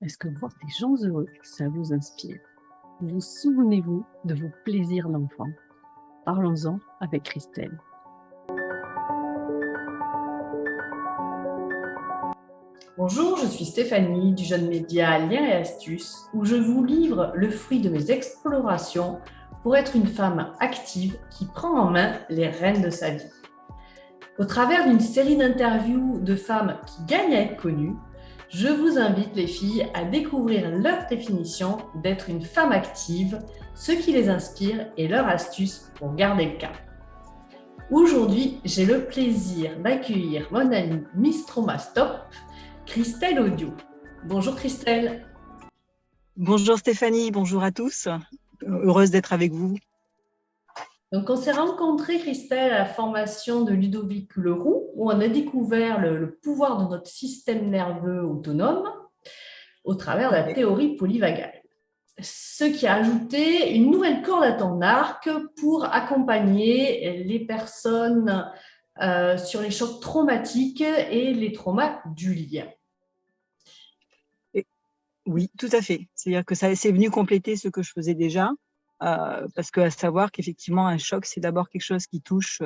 Est-ce que voir des gens heureux, ça vous inspire? Vous souvenez-vous de vos plaisirs d'enfant? Parlons-en avec Christelle. Bonjour, je suis Stéphanie du jeune média Liens et Astuces, où je vous livre le fruit de mes explorations pour être une femme active qui prend en main les rênes de sa vie. Au travers d'une série d'interviews de femmes qui gagnent à être connues, je vous invite les filles à découvrir leur définition d'être une femme active, ce qui les inspire et leurs astuces pour garder le cap. Aujourd'hui, j'ai le plaisir d'accueillir mon amie Miss Trauma Stop, Christelle Audio. Bonjour Christelle. Bonjour Stéphanie, bonjour à tous. Heureuse d'être avec vous. Donc on s'est rencontrés Christelle à la formation de Ludovic Leroux où on a découvert le pouvoir de notre système nerveux autonome au travers de la théorie polyvagale. Ce qui a ajouté une nouvelle corde à ton arc pour accompagner les personnes sur les chocs traumatiques et les traumas du lien. Oui, tout à fait. C'est-à-dire que ça c'est venu compléter ce que je faisais déjà, parce qu'à savoir qu'effectivement, un choc, c'est d'abord quelque chose qui touche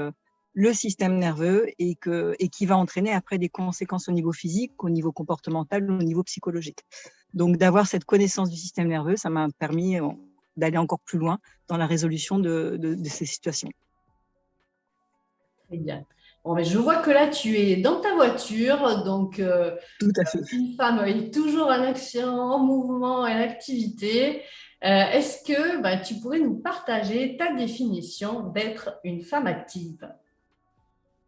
le système nerveux et qui va entraîner après des conséquences au niveau physique, au niveau comportemental, au niveau psychologique. Donc, d'avoir cette connaissance du système nerveux, ça m'a permis d'aller encore plus loin dans la résolution de ces situations. Très bien. Bon, mais je vois que là, tu es dans ta voiture, donc tout à fait. Une femme est toujours en action, en mouvement et en activité. Est-ce que tu pourrais nous partager ta définition d'être une femme active?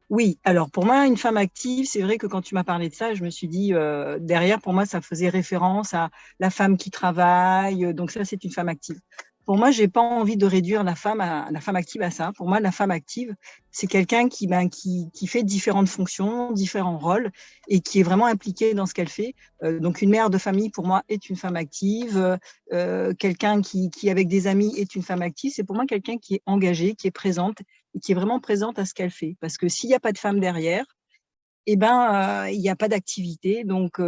Oui, alors pour moi, une femme active, c'est vrai que quand tu m'as parlé de ça, je me suis dit, derrière, pour moi, ça faisait référence à la femme qui travaille, donc ça, c'est une femme active. Pour moi, j'ai pas envie de réduire la femme active à ça. Pour moi, la femme active, c'est quelqu'un qui fait différentes fonctions, différents rôles et qui est vraiment impliquée dans ce qu'elle fait. Donc, une mère de famille, pour moi, est une femme active. Quelqu'un qui, avec des amis, est une femme active. C'est pour moi quelqu'un qui est engagé, qui est présente et qui est vraiment présente à ce qu'elle fait. Parce que s'il n'y a pas de femme derrière, il n'y a pas d'activité. Donc,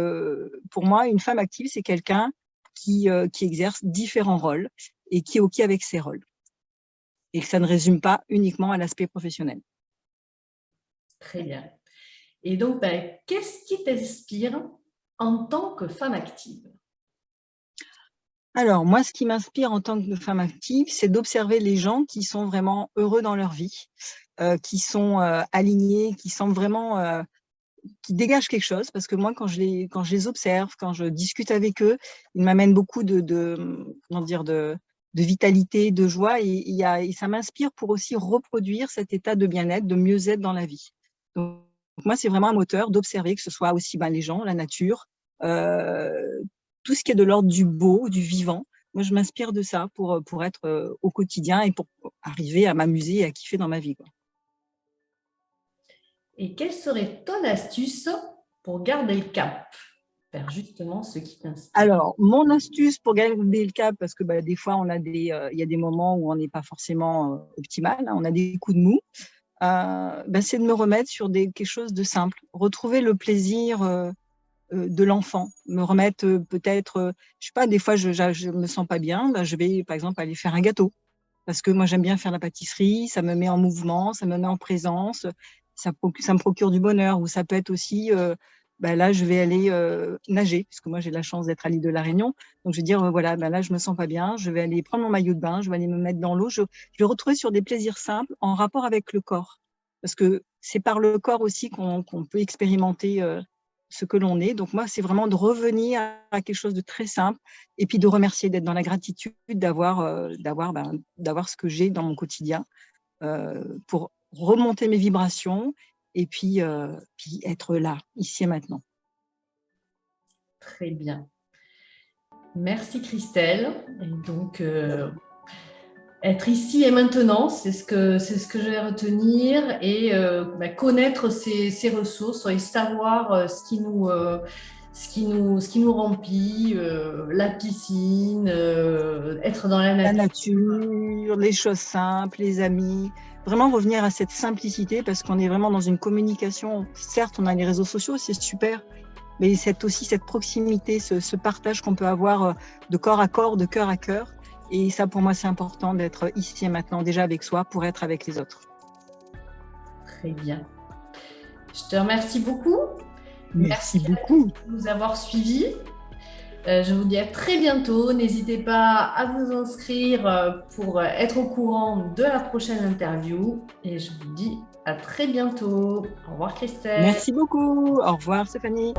pour moi, une femme active, c'est quelqu'un qui exerce différents rôles et qui est OK avec ses rôles. Et que ça ne résume pas uniquement à l'aspect professionnel. Très bien. Et donc, qu'est-ce qui t'inspire en tant que femme active? Alors, moi, ce qui m'inspire en tant que femme active, c'est d'observer les gens qui sont vraiment heureux dans leur vie, qui sont alignés, qui semblent vraiment qui dégagent quelque chose, parce que moi, quand je les observe, quand je discute avec eux, ils m'amènent beaucoup de vitalité, de joie, et ça m'inspire pour aussi reproduire cet état de bien-être, de mieux-être dans la vie. Donc, moi, c'est vraiment un moteur d'observer que ce soit aussi les gens, la nature, tout ce qui est de l'ordre du beau, du vivant. Moi, je m'inspire de ça pour être au quotidien et pour arriver à m'amuser et à kiffer dans ma vie, quoi. Et quelle serait ton astuce pour garder le cap? Faire justement ce qui t'inspire. Alors, mon astuce pour garder le cap, parce que des fois, il y a des moments où on n'est pas forcément optimal, hein, on a des coups de mou, c'est de me remettre sur quelque chose de simple, retrouver le plaisir de l'enfant, me remettre peut-être, je sais pas, des fois, je me sens pas bien, je vais, par exemple, aller faire un gâteau, parce que moi, j'aime bien faire la pâtisserie, ça me met en mouvement, ça me met en présence, ça me procure du bonheur, ou ça peut être aussi... là, je vais aller nager, puisque moi, j'ai la chance d'être à l'île de la Réunion. Donc, je vais dire, voilà, là, je me sens pas bien. Je vais aller prendre mon maillot de bain, je vais aller me mettre dans l'eau. Je vais retrouver sur des plaisirs simples en rapport avec le corps. Parce que c'est par le corps aussi qu'on peut expérimenter ce que l'on est. Donc, moi, c'est vraiment de revenir à quelque chose de très simple et puis de remercier, d'être dans la gratitude, d'avoir ce que j'ai dans mon quotidien pour remonter mes vibrations et puis être là, ici et maintenant. Très bien. Merci Christelle. Et donc, être ici et maintenant, c'est ce que je vais retenir et connaître ses ressources et savoir ce qui nous remplit, la piscine, être dans la nature. La nature, les choses simples, les amis. Vraiment revenir à cette simplicité parce qu'on est vraiment dans une communication. Certes, on a les réseaux sociaux, c'est super, mais aussi cette proximité, ce partage qu'on peut avoir de corps à corps, de cœur à cœur. Et ça, pour moi, c'est important d'être ici et maintenant, déjà avec soi, pour être avec les autres. Très bien. Je te remercie beaucoup. Merci beaucoup. De nous avoir suivis. Je vous dis à très bientôt. N'hésitez pas à vous inscrire pour être au courant de la prochaine interview. Et je vous dis à très bientôt. Au revoir Christelle. Merci beaucoup. Au revoir Stéphanie.